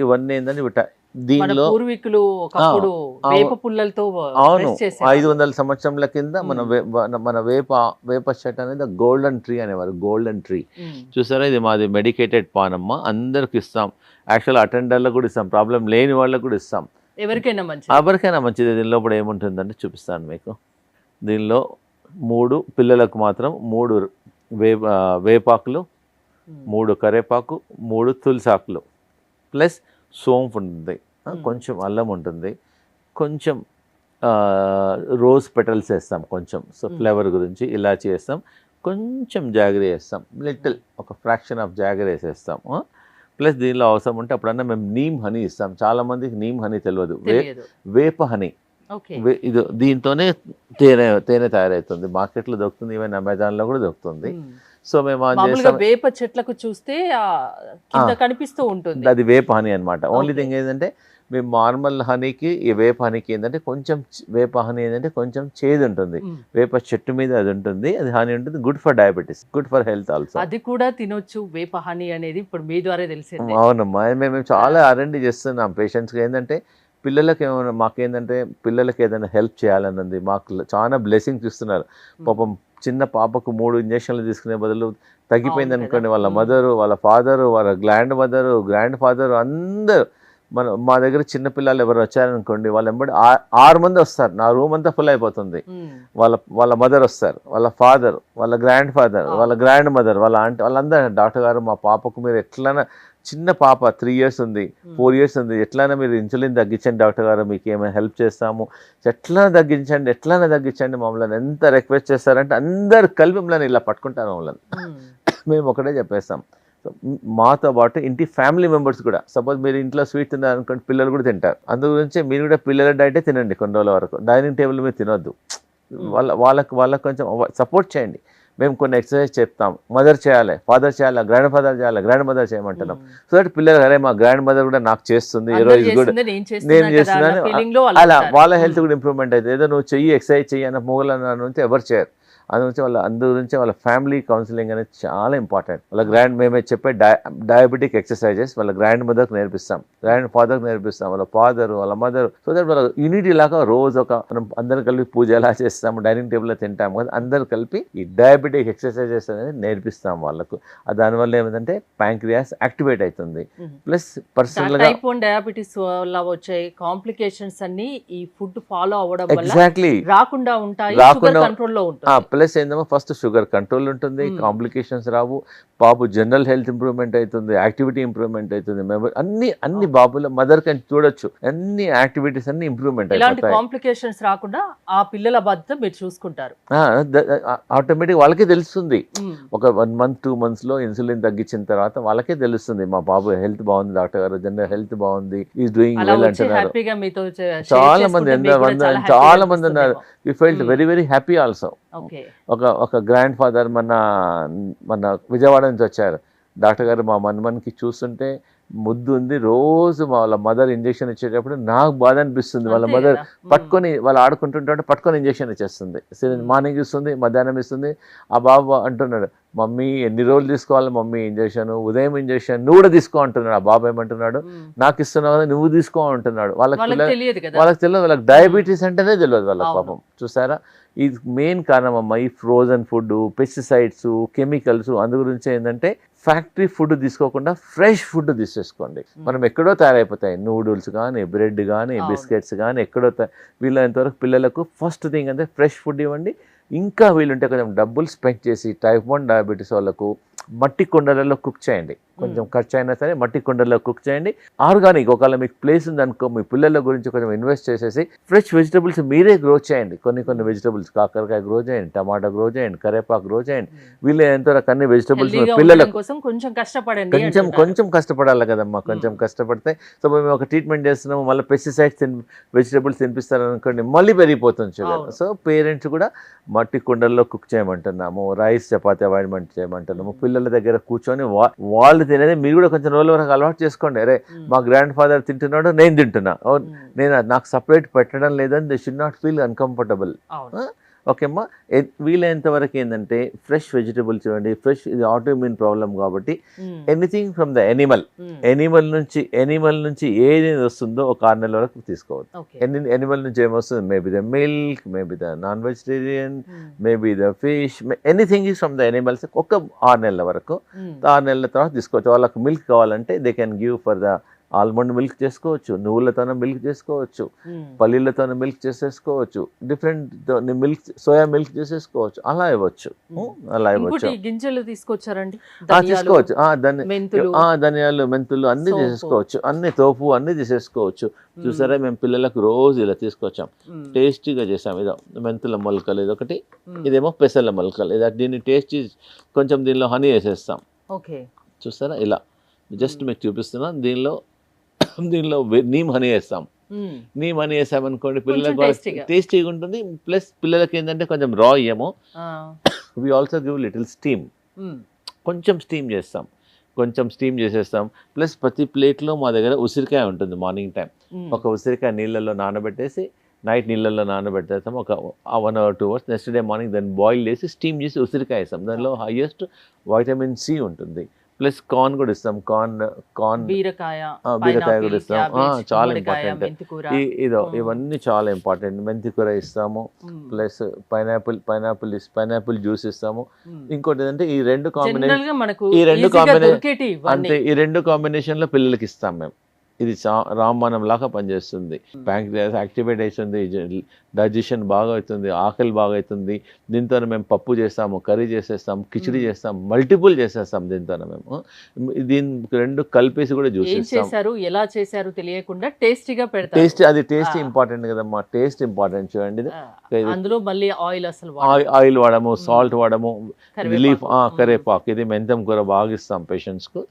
ఇవన్నీ ఏంటంటే దీనిలో
పూర్వీకులు ఒకప్పుడు వేప పుల్లలతో,
అవును, 500 సంవత్సరాల కింద మన వేప చెట్టు అనేది గోల్డెన్ ట్రీ అనేవారు. గోల్డెన్ ట్రీ చూసారా, ఇది మాది మెడికేటెడ్ పాన్ అమ్మ. అందరికి ఇస్తాం. యాక్చువల్ అటెండర్లకు కూడా ఇస్తాం, ప్రాబ్లం లేని వాళ్ళకు కూడా ఇస్తాం, ఎవరికైనా మంచిది. దీనిలో కూడా ఏముంటుందంటే చూపిస్తాను మీకు. దీనిలో 3 పిల్లలకు మాత్రం 3 వేపాకులు, 3 కరేపాకు, 3 తులసాకులు, ప్లస్ సోంపు ఉంటుంది, కొంచెం అల్లం ఉంటుంది, కొంచెం రోజ్ పెటల్స్ వేస్తాం కొంచెం, సో ఫ్లేవర్ గురించి ఇలాచి వేస్తాం, కొంచెం జాగరీ వేస్తాం, లిటిల్ ఒక ఫ్రాక్షన్ ఆఫ్ జాగరీ వేసేస్తాం. ప్లస్ దీనిలో అవసరం ఉంటే అప్పుడన్నా మేము నీమ్ హనీ ఇస్తాం. చాలామందికి నీమ్ హనీ తెలియదు, వేప హనీ. ఇది దీంతోనే తేనె తయారవుతుంది, మార్కెట్లో దొరుకుతుంది, ఈవెన్ అమెజాన్లో కూడా దొరుకుతుంది. సో మేము
వేప చెట్లకు చూస్తే కనిపిస్తూ ఉంటుంది,
అది వేప హనీ అనమాట. ఓన్లీ థింగ్ ఏంటంటే మేము నార్మల్ హనీకి ఈ వేప హనీకి ఏంటంటే కొంచెం వేప హనీ ఏంటంటే కొంచెం చేదు ఉంటుంది, వేప చెట్టు మీద అది ఉంటుంది, అది హనీ ఉంటుంది, good for diabetes, good for health also.
అది కూడా తినొచ్చు వేప హనీ అనేది, ఇప్పుడు మీ ద్వారా తెలిసింది.
అవునమ్మా, మేము చాలా అరెండి చేస్తున్నాం పేషెంట్స్కి. ఏంటంటే పిల్లలకి ఏమైనా మాకేంటంటే పిల్లలకి ఏదైనా హెల్ప్ చేయాలని ఉంది, మాకు చాలా బ్లెస్సింగ్స్ ఇస్తున్నారు. పాపం చిన్న పాపకు 3 ఇంజక్షన్లు తీసుకునే బదులు తగ్గిపోయింది
అవును
అనుకోండి,
కదా.
వాళ్ళ మదరు, వాళ్ళ ఫాదరు, వాళ్ళ గ్రాండ్ ఫాదరు అందరూ మా దగ్గర చిన్న పిల్లలు ఎవరు వచ్చారనుకోండి, వాళ్ళు వెంబడి 6 మంది వస్తారు, నా రూమ్ అంతా ఫుల్ అయిపోతుంది. వాళ్ళ మదర్ వస్తారు, వాళ్ళ ఫాదర్, వాళ్ళ గ్రాండ్ ఫాదర్, వాళ్ళ గ్రాండ్ మదర్, వాళ్ళ ఆంటీ, వాళ్ళందరూ డాక్టర్ గారు మా పాపకు మీరు ఎట్లైనా, చిన్న పాప 3 years ఉంది, 4 years ఉంది, ఎట్లైనా మీరు ఇన్సులిన్ తగ్గించండి డాక్టర్ గారు, మీకు ఏమైనా హెల్ప్ చేస్తాము, ఎట్లైనా తగ్గించండి మమ్మల్ని ఎంత రిక్వెస్ట్ చేస్తారంటే అందరు కలిపి మమ్మల్ని ఇలా పట్టుకుంటారు మమ్మల్ని. మేము ఒకటే చెప్పేస్తాం. సో మాతో పాటు ఇంటి ఫ్యామిలీ మెంబర్స్ కూడా, సపోజ్ మీరు ఇంట్లో స్వీట్ తిన్నారు అనుకోండి, పిల్లలు కూడా తింటారు. అందు గురించి మీరు కూడా పిల్లల డైటే తినండి కొన్ని రోజుల వరకు, డైనింగ్ టేబుల్ మీద తినొద్దు. వాళ్ళకి కొంచెం సపోర్ట్ చేయండి. మేము కొన్ని ఎక్సర్సైజ్ చెప్తాం, మదర్ చేయాలి, ఫాదర్ చేయాలి, గ్రాండ్ ఫాదర్ చేయాలి, గ్రాండ్ మదర్ చేయమంటున్నాం. సో దట్ పిల్లలు అరే మా గ్రాండ్ మదర్ కూడా నాకు చేస్తుంది, ఈ రోజు కూడా నేను చేస్తున్నాను, అలా వాళ్ళ హెల్త్ కూడా ఇంప్రూవ్మెంట్ అవుతుంది. ఏదో నువ్వు చెయ్యి ఎక్సర్సైజ్ చెయ్యి అన్న మూగల నుంచి ఎవరు చేయరు. అందుగురించి వాళ్ళ ఫ్యామిలీ కౌన్సిలింగ్ అనేది చాలా ఇంపార్టెంట్. మేమే చెప్పే డయాబెటిక్ ఎక్సర్సైజెస్ వాళ్ళ గ్రాండ్ మదర్కి నేర్పిస్తాం, గ్రాండ్ ఫాదర్కి నేర్పిస్తాం, వాళ్ళ ఫాదర్, వాళ్ళ మదర్. సో దట్ వాళ్ళ యూనిటీ లాగా రోజు మనం అందరు కలిపి పూజ ఎలా చేస్తాము, డైనింగ్ టేబుల్లో తింటాము కదా, అందరు కలిపి ఈ డయాబెటిక్ ఎక్సర్సైజెస్ అనేది నేర్పిస్తాం వాళ్ళకు. దానివల్ల ఏమిటంటే ప్యాంక్రియాస్ యాక్టివేట్ అవుతుంది. ప్లస్ పర్సనల్ గా
టైప్ 1 డయాబెటీస్ వల్ల వచ్చే కాంప్లికేషన్స్ అన్ని ఈ ఫుడ్ ఫాలో అవ్వడం వల్ల
ఎగ్జాక్ట్లీ
రాకుండా ఉంటాయి, షుగర్ కంట్రోల్ లో ఉంటుంది.
ప్లస్ ఏంటో ఫస్ట్ షుగర్ కంట్రోల్ ఉంటుంది, కాంప్లికేషన్స్ రావు, బాబు జనరల్ హెల్త్ ఇంప్రూవ్మెంట్ అవుతుంది, యాక్టివిటీ ఇంప్రూవ్మెంట్ అవుతుంది, అన్ని బాబుల మదర్ కి చూడొచ్చు, అన్ని యాక్టివిటీస్ అన్ని ఇంప్రూవ్మెంట్
ఇలాంటి
అయిపోతాయి.
కాంప్లికేషన్స్ రాకుండా ఆ పిల్లల బాధ్యత మీరు చూసుకుంటారు.
ఆటోమేటిక్ వాళ్ళకే తెలుస్తుంది. ఒక 1 month 2 months లో ఇన్సులిన్ తగ్గించిన తర్వాత వాళ్ళకే తెలుస్తుంది, మా బాబు హెల్త్ బాగుంది డాక్టర్ గారు, జనరల్ హెల్త్ బాగుంది, ఈజ్ డూయింగ్ వెల్ అంటున్నారు. చాలా మంది ఉన్నారు. We felt very very happy also. ఒక గ్రాండ్ ఫాదర్ మన విజయవాడ నుంచి వచ్చారు, డాక్టర్ గారు మా మన్మన్కి చూస్తుంటే ముద్దు ఉంది, రోజు వాళ్ళ మదర్ ఇంజెక్షన్ ఇచ్చేటప్పుడు నాకు బాధ అనిపిస్తుంది. వాళ్ళ మదర్ పట్టుకొని వాళ్ళు ఆడుకుంటుంటే పట్టుకొని ఇంజెక్షన్ ఇచ్చేస్తుంది, మార్నింగ్ ఇస్తుంది, మధ్యాహ్నం ఇస్తుంది. ఆ బాబు అంటున్నాడు, మమ్మీ ఎన్ని రోజులు తీసుకోవాలి మమ్మీ ఇంజెక్షన్, ఉదయం ఇంజెక్షన్ నువ్వు కూడా తీసుకో అంటున్నాడు. ఆ బాబు ఏమంటున్నాడు, నాకు ఇస్తున్నావు కదా నువ్వు తీసుకో అంటున్నాడు. వాళ్ళకి తెలియదు, వాళ్ళకి డయాబెటీస్ అంటేనే తెలియదు వాళ్ళకి. పాపం చూసారా, ఇది మెయిన్ కారణం అమ్మ, ఈ ఫ్రోజన్ ఫుడ్, పెస్టిసైడ్స్, కెమికల్స్. అందు గురించి ఏంటంటే ఫ్యాక్టరీ ఫుడ్ తీసుకోకుండా ఫ్రెష్ ఫుడ్ తీసేసుకోండి. మనం ఎక్కడో తయారైపోతాయి, నూడిల్స్ కానీ, బ్రెడ్ కానీ, బిస్కెట్స్ కానీ, ఎక్కడో వీళ్ళంతవరకు పిల్లలకు ఫస్ట్ థింగ్ అంటే ఫ్రెష్ ఫుడ్ ఇవ్వండి. ఇంకా వీలుంటే కొంచెం డబ్బులు స్పెండ్ చేసి టైప్ 1 డయాబెటీస్ వాళ్ళకు మట్టి కుండలలో కుక్ చేయండి, కొంచెం ఖర్చు అయినా సరే మట్టి కుండల్లో కుక్ చేయండి. ఆర్గానిక్, ఒకవేళ మీకు ప్లేస్ ఉందనుకో మీ పిల్లల గురించి కొంచెం ఇన్వెస్ట్ చేసేసి ఫ్రెష్ వెజిటబుల్స్ మీరే గ్రో చేయండి. కొన్ని వెజిటబుల్స్, కాకరకాయ గ్రో చేయండి, టమాటా గ్రో చేయండి, కరేపాకు గ్రో చేయండి. వీళ్ళు ఎంతవరకు అన్ని వెజిటబుల్స్ పిల్లలకు కొంచెం కష్టపడాలి కదమ్మా. కొంచెం కష్టపడితే సో మేము ఒక ట్రీట్మెంట్ చేస్తున్నాము, మళ్ళీ పెస్టిసైడ్స్ వెజిటబుల్స్ తినిపిస్తారనుకోండి, మళ్ళీ పెరిగిపోతుంది షుగర్. సో పేరెంట్స్ కూడా మట్టి కుండల్లో కుక్ చేయమంటున్నాము, రైస్ చపాతీ అవాయిడ్మెంట్ చేయమంటున్నాము. పిల్లల దగ్గర కూర్చొని వాళ్ళు తినేది మీరు కూడా కొంచెం రోజుల వరకు అలవాటు చేసుకోండి. అరే మా గ్రాండ్ ఫాదర్ తింటున్నాడు, నేను తింటున్నా, నాకు సపరేట్ పెట్టడం లేదని they should not feel uncomfortable. Okay అమ్మా, వీలైనంత వరకు ఏంటంటే ఫ్రెష్ వెజిటబుల్స్ ఇవ్వండి. ఫ్రెష్, ఇది ఆటోఇమ్యూన్ ప్రాబ్లం కాబట్టి ఎనీథింగ్ ఫ్రమ్ ద ఎనిమల్ నుంచి ఏది వస్తుందో ఒక 6 నెలల వరకు తీసుకోవద్దు. ఎనిమల్ నుంచి ఏమొస్తుంది, maybe the milk, maybe the non vegetarian, maybe the fish, anything is from the animals. ఒక 6 నెలల వరకు, 6 నెలల తర్వాత తీసుకోవచ్చు. వాళ్ళకు మిల్క్ కావాలంటే they can give for the almond milk చేసుకోవచ్చు, నువ్వులతోనే మిల్క్ చేసుకోవచ్చు, పల్లీలతోనే మిల్క్ చేసేసుకోవచ్చు, డిఫరెంట్ మిల్క్, సోయా మిల్క్ చేసేసుకోవచ్చు. అలా ఇవ్వచ్చు.
గింజలు తీసుకొచ్చారండి,
తీసుకోవచ్చు. ధనియాలు, మెంతులు అన్ని తీసేసుకోవచ్చు, అన్ని తోపు అన్ని తీసేసుకోవచ్చు. చూసారా, మేము పిల్లలకు రోజు ఇలా తీసుకొచ్చాం, టేస్టీగా చేసాం. ఇదో మెంతుల మొలకలు ఇదొకటి, ఇదేమో పెసల మొలకలు. దీన్ని టేస్టీ, కొంచెం దీనిలో హనీ వేసేస్తాం. చూసారా, ఇలా జస్ట్ మీకు చూపిస్తున్నాం. దీనిలో నీమ్ హనీ వేస్తాం. నీమ్ హనీ వేసామనుకోండి పిల్లలకు టేస్టీగా ఉంటుంది. ప్లస్ పిల్లలకి ఏంటంటే కొంచెం రా ఇయ్యము, we also give little steam, కొంచెం స్టీమ్ చేసేస్తాం. ప్లస్ ప్రతి ప్లేట్లో మా దగ్గర ఉసిరికాయ ఉంటుంది. మార్నింగ్ టైం ఒక ఉసిరికాయ నీళ్ళల్లో నానబెట్టేసి, నైట్ నీళ్ళల్లో నానబెట్టేస్తాం ఒక 1 or 2 hours. Next day morning దాన్ని బాయిల్ చేసి స్టీమ్ చేసి ఉసిరికాయ వేస్తాం. దానిలో హైయెస్ట్ వైటమిన్ సి ఉంటుంది, ప్లస్ కార్న్ కూడా ఇస్తాం. కార్న్
బీరకాయ,
బీరకాయ కూడా ఇస్తాం.
క్యాబేజ్,
చాలా
గుమ్మడికాయ,
ఇంపార్టెంట్.
మెంతికూర.
ఇవన్నీ చాలా ఇంపార్టెంట్. మెంతి కూర ఇస్తాము, ప్లస్ పైనాపిల్ జ్యూస్ ఇస్తాము. ఇంకోటి ఏంటంటే ఈ రెండు కాంబినేషన్ అంతే, ఈ రెండు కాంబినేషన్ లో పిల్లలకి ఇస్తాం మేము. ఇది రామబాణం లాగా పనిచేస్తుంది. ప్యాంక్రియాస్ యాక్టివేట్ అవుతుంది, డైజెషన్ బాగా అవుతుంది, ఆకలి బాగా అవుతుంది. దీంతో మేము పప్పు చేస్తాము, కర్రీ చేసేస్తాం, కిచిడి చేస్తాం, మల్టిపుల్ చేసేస్తాం. దీంతో మేము దీని రెండు కలిపేసి కూడా జ్యూస్ ఇస్తాం.
ఎలా చేశారు తెలియకుండా టేస్టీగా పెడతారు.
టేస్ట్ ఇంపార్టెంట్ కదమ్మా, టేస్ట్ ఇంపార్టెంట్. చూడండి,
అందులో మళ్ళీ
ఆయిల్ వాడము, సాల్ట్ వాడము, రిలీఫ్ కరేపాకు, ఇది మెంతం కూర బాగా ఇస్తాం పేషెంట్స్ కు.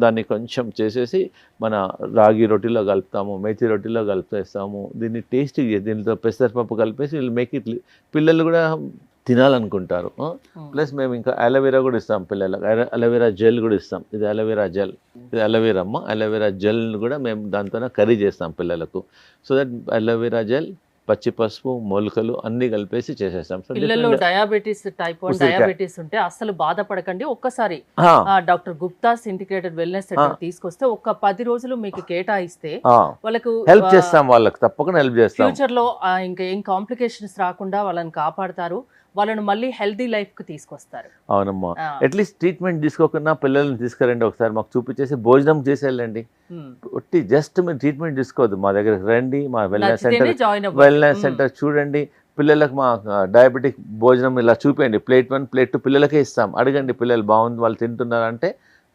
దాన్ని కొంచెం చేసేసి మన రాగి రొట్టెలో కలుపుతాము, మేతి రొట్టెలో కలిపేస్తాము. దీన్ని టేస్టీ, దీంతో పెసరపప్పు కలిపేసి వీళ్ళు మేక్ ఇట్, పిల్లలు కూడా తినాలనుకుంటారు. ప్లస్ మేము ఇంకా అలోవెరా కూడా ఇస్తాం పిల్లలకు. అలోవెరా జెల్ కూడా ఇస్తాం. ఇది అలోవెరా జెల్, ఇది అలోవెరా అమ్మ. అలోవెరా జెల్ కూడా మేము దాంతో కర్రీ చేస్తాం పిల్లలకు. సో దట్ అలోవెరా జెల్, పచ్చి పసుపు, మొలకలు అన్ని కలిపేసి చేసేస్తాం.
పిల్లల్లో డయాబెటీస్, టైప్ 1 డయాబెటీస్ ఉంటే అస్సలు బాధపడకండి. ఒక్కసారి doctor Gupta's integrated wellness centre తీసుకొస్తే ఒక 10 రోజులు మీకు కేటాయిస్తే వాళ్ళకు
హెల్ప్ చేస్తాం, వాళ్ళకి తప్పకుండా హెల్ప్ చేస్తాం.
ఫ్యూచర్ లో ఇంకా ఏం కాంప్లికేషన్స్ రాకుండా వాళ్ళని కాపాడతారు, వాళ్ళని మళ్ళీ హెల్దీ లైఫ్ కు తీసుకొస్తారు.
అవునమ్మా, అట్లీస్ట్ ట్రీట్మెంట్ తీసుకోకుండా పిల్లల్ని తీసుకురండి, ఒకసారి మాకు చూపించేసి భోజనం చేసి వెళ్ళండి. జస్ట్ మీరు ట్రీట్మెంట్ తీసుకోవద్దు, మా దగ్గరికి రండి, మా వెల్నెస్ సెంటర్ చూడండి. పిల్లలకు మా డయాబెటిక్ భోజనం ఇలా చూపించండి, ప్లేట్ 1 ప్లేట్ 2 పిల్లలకే ఇస్తాం. అడగండి, పిల్లలు బాగుంది, వాళ్ళు తింటున్నారంటే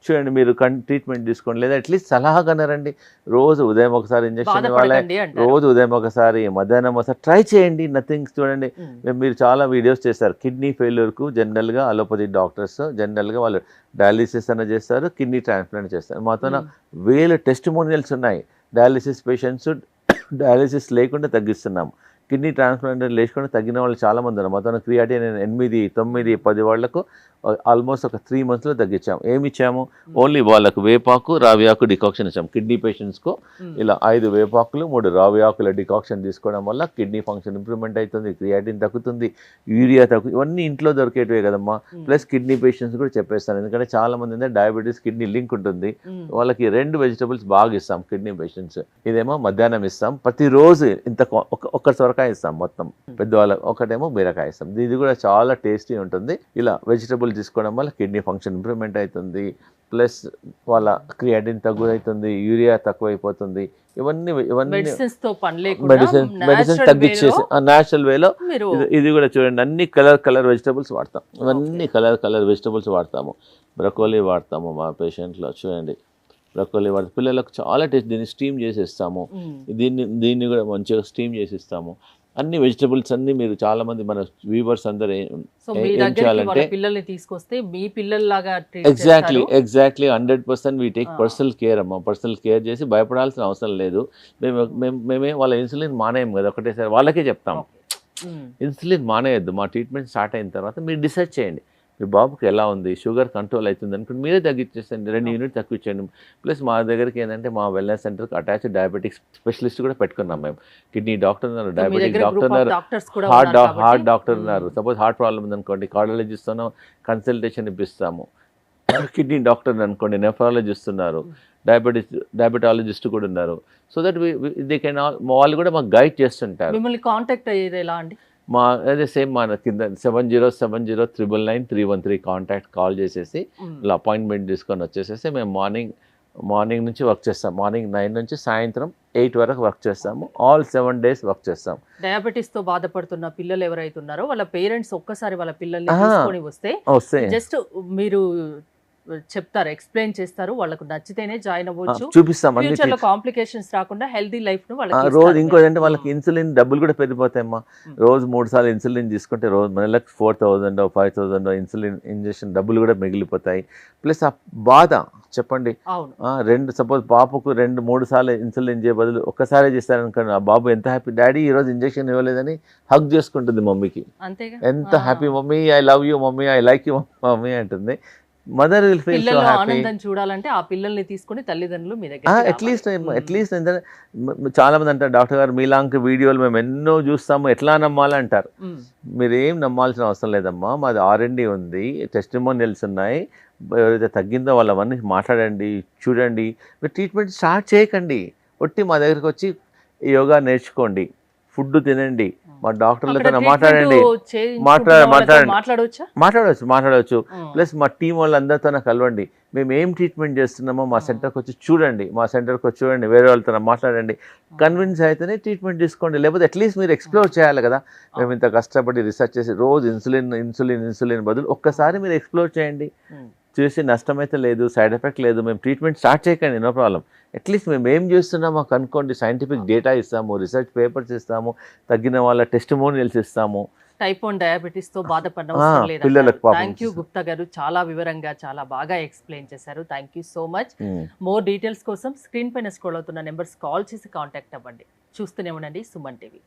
చూడండి, మీరు ట్రీట్మెంట్ తీసుకోండి. లేదా అట్లీస్ట్ సలహా కన్నారండి. రోజు ఉదయం ఒకసారి ఇంజక్షన్ ఇవ్వాలి, రోజు ఉదయం ఒకసారి, మధ్యాహ్నం ఒకసారి ట్రై చేయండి. నథింగ్. చూడండి, మీరు చాలా వీడియోస్ చేస్తారు కిడ్నీ ఫెయిల్యూర్కు. జనరల్గా అలోపతి డాక్టర్స్ జనరల్గా వాళ్ళు డయాలిసిస్ అన్న చేస్తారు, కిడ్నీ ట్రాన్స్ప్లాంట్ చేస్తారు. మాతో వేల టెస్టిమోనియల్స్ ఉన్నాయి. డయాలిసిస్ పేషెంట్స్ డయాలిసిస్ లేకుండా తగ్గిస్తున్నాము, కిడ్నీ ట్రాన్స్ప్లాంట్ లేకుండా తగ్గిన వాళ్ళు చాలామంది ఉన్నారు. మొత్తం క్రియాటిన్ 8, 9, 10 వాళ్ళకు ఆల్మోస్ట్ ఒక 3 monthsలో తగ్గించాము. ఏమి ఇచ్చాము? ఓన్లీ వాళ్ళకు వేపాకు, రావి ఆకు డికాక్షన్ ఇచ్చాము. కిడ్నీ పేషెంట్స్కు ఇలా 5 వేపాకులు, 3 రావి ఆకుల డికాక్షన్ తీసుకోవడం వల్ల కిడ్నీ ఫంక్షన్ ఇంప్రూవ్మెంట్ అవుతుంది, క్రియాటిన్ తగ్గుతుంది, యూరియా తగ్గుతుంది. ఇవన్నీ ఇంట్లో దొరికేటివే కదమ్మా. ప్లస్ కిడ్నీ పేషెంట్స్ కూడా చెప్పేస్తాను, ఎందుకంటే చాలా మంది డయాబెటీస్ కిడ్నీ లింక్ ఉంటుంది. వాళ్ళకి 2 వెజిటబుల్స్ బాగా ఇస్తాం కిడ్నీ పేషెంట్స్. ఇదేమో మధ్యాహ్నం ఇస్తాం, ప్రతిరోజు ఇంత ఒక్క సొరకాయ ఇస్తాం. మొత్తం పెద్దవాళ్ళకి ఒకటేమో బీరకాయ ఇస్తాం. ఇది కూడా చాలా టేస్టీ ఉంటుంది. ఇలా వెజిటబుల్ తీసుకోవడం వల్ల కిడ్నీ ఫంక్షన్ ఇంప్రూవ్మెంట్ అవుతుంది, ప్లస్ వాళ్ళ క్రియాటిన్ తక్కువ అవుతుంది, యూరియా తక్కువ అయిపోతుంది. ఇవన్నీ మెడిసిన్స్ తగ్గించేసి న్యాచురల్ వేలో. ఇది కూడా చూడండి, అన్ని కలర్ వెజిటబుల్స్ వాడతాం. ఇవన్నీ కలర్ వెజిటబుల్స్ వాడతాము. బ్రకోలీ వాడతాము మా పేషెంట్లో. చూడండి, బ్రకోలీ వాడతాం. పిల్లలకు చాలా టేస్ట్. దీన్ని స్టీమ్ చేసి ఇస్తాము. దీన్ని కూడా మంచిగా స్టీమ్ చేసి ఇస్తాము. అన్ని వెజిటబుల్స్ అన్ని మీరు చాలా మంది మన వ్యూవర్స్ అందరూ
పిల్లల్ని తీసుకొస్తే మీ పిల్లల్లాగా
exactly 100% we take personal care అమ్మా. పర్సనల్ కేర్ చేసి భయపడాల్సిన అవసరం లేదు. మేమే వాళ్ళ ఇన్సులిన్ మానేయం కదా ఒకటేసారి, వాళ్ళకే చెప్తాం ఇన్సులిన్ మానేయద్దు. మా ట్రీట్మెంట్ స్టార్ట్ అయిన తర్వాత మీరు డిసైడ్ చేయండి మీ బాబుకి ఎలా ఉంది, షుగర్ కంట్రోల్ అవుతుంది అనుకుంటే మీరే తగ్గించేసండి, 2 యూనిట్ తగ్గించండి. ప్లస్ మా దగ్గరికి ఏంటంటే మా వెల్నెస్ సెంటర్కి అటాచ్ డయాబెటిక్స్ స్పెషలిస్ట్ కూడా పెట్టుకున్నాం మేము. కిడ్నీ డాక్టర్ ఉన్నారు, డయాబెటిక్ డాక్టర్ ఉన్నారు, హార్ట్ డాక్టర్ ఉన్నారు. సపోజ్ హార్ట్ ప్రాబ్లం ఉందనుకోండి, కార్డియాలజిస్ట్తో కన్సల్టేషన్ ఇప్పిస్తాము. కిడ్నీ డాక్టర్ అనుకోండి, నెఫ్రాలజిస్ట్ ఉన్నారు, డయాబెటాలజిస్ట్ కూడా ఉన్నారు. సో దట్ దే కెన్ వాళ్ళు కూడా మాకు గైడ్ చేస్తుంటారు.
మిమ్మల్ని కాంటాక్ట్ అయ్యేది ఎలా అండి?
మా అదే సేమ్ మన కింద 7070993113 కాల్ చేసేసి ఇలా అపాయింట్మెంట్ తీసుకొని వచ్చేసేసి మేము మార్నింగ్ నుంచి వర్క్ చేస్తాం. మార్నింగ్ 9 నుంచి సాయంత్రం 8 వరకు వర్క్ చేస్తాము. ఆల్ 7 days వర్క్ చేస్తాం.
డయాబెటీస్ తో బాధపడుతున్న పిల్లలు ఎవరైతే ఉన్నారో వాళ్ళ పేరెంట్స్ ఒక్కసారి వాళ్ళ పిల్లల్ని తీసుకొని వస్తే జస్ట్ మీరు చెప్తారు, ఎక్స్ప్లెయిన్ చేస్తారు, వాళ్ళకు నచ్చితేనే జాయిన్ అవ్వచ్చు,
చూపిస్తాం.
ఫ్యూచర్ లో కాంప్లికేషన్స్ రాకుండా హెల్దీ లైఫ్ ను వాళ్ళకి
రోజు. ఇంకోటంటే వాళ్ళకి ఇన్సులిన్ డబ్బులు కూడా పెరిగిపోతాయమ్మా. రోజు 3 సార్లు ఇన్సులిన్ తీసుకుంటే రోజు నెలకు 4000 5000 ఇన్సులిన్ ఇంజెక్షన్ డబ్బులు కూడా మిగిలిపోతాయి. ప్లస్ ఆ బాధ చెప్పండి, సపోజ్ పాపకు 2-3 సార్లు ఇన్సులిన్ చేయ బదులు ఒక్కసారి చేస్తారనుకోండి, ఆ బాబు ఎంత హ్యాపీ, డాడీ ఈ రోజు ఇంజెక్షన్ ఇవ్వలేదని హగ్ చేసుకుంటుంది మమ్మీకి. ఎంత happy, mummy I love you, mummy I like you mummy అంటుంది. మదర్ విల్ ఫీల్ సో
పిల్లల్లో
హ్యాపీ.
ఆనందం చూడాలంటే ఆ పిల్లల్ని తీసుకొని తల్లిదండ్రులు మీ దగ్గర
అట్లీస్ట్ ఏంటంటే చాలా మంది అంటారు డాక్టర్ గారు మీలాంటి వీడియోలు మేము ఎన్నో చూస్తాము ఎట్లా నమ్మాలి అంటారు. మీరు ఏం నమ్మాల్సిన అవసరం లేదమ్మా, మాది R&D ఉంది, టెస్టిమోనియల్స్ ఉన్నాయి, ఎవరైతే తగ్గిందో వాళ్ళవన్నీ మాట్లాడండి, చూడండి. మీరు ట్రీట్మెంట్ స్టార్ట్ చేయకండి, ఒట్టి మా దగ్గరికి వచ్చి యోగా నేర్చుకోండి, ఫుడ్ తినండి, మా డాక్టర్లతో మాట్లాడండి, మాట్లాడవచ్చు. ప్లస్ మా టీం వాళ్ళందరితో కలవండి, మేము ఏం ట్రీట్మెంట్ చేస్తున్నామో మా సెంటర్కి వచ్చి చూడండి, మా సెంటర్కి వచ్చి చూడండి, వేరే వాళ్ళతో మాట్లాడండి, కన్విన్స్ అయితేనే ట్రీట్మెంట్ తీసుకోండి. లేకపోతే అట్లీస్ట్ మీరు ఎక్స్ప్లోర్ చేయాలి కదా, మేము ఇంత కష్టపడి రీసెర్చ్ చేసి రోజు ఇన్సులిన్ బదులు ఒక్కసారి మీరు ఎక్స్ప్లోర్ చేయండి, చూసి నష్టమైతే లేదు, సైడ్ ఎఫెక్ట్ లేదు, మేము ట్రీట్మెంట్ స్టార్ట్ చేయకండి, నో ప్రాబ్లం. అట్లీస్ట్ మేము ఏం చేస్తున్నామో కనుక్కోండి, సైంటిఫిక్ డేటా ఇస్తాము, రీసెర్చ్ పేపర్స్ ఇస్తాము, తగ్గిన వాళ్ళ టెస్టిమోనియల్స్ ఇస్తాము.
టైప్ 1 డయాబెటీస్ తో బాధపడిన అవసరం లేదు.
పిల్లలకు
థ్యాంక్ యూ గుప్తా గారు, చాలా వివరంగా చాలా బాగా ఎక్స్ప్లెయిన్ చేశారు. Thank you so much. More details కోసం స్క్రీన్ పైన స్క్రోల్ అవుతున్న నెంబర్స్ కాల్ చేసి కాంటాక్ట్ అవ్వండి. చూస్తూనే ఉండండి సుమన్ టీవీ.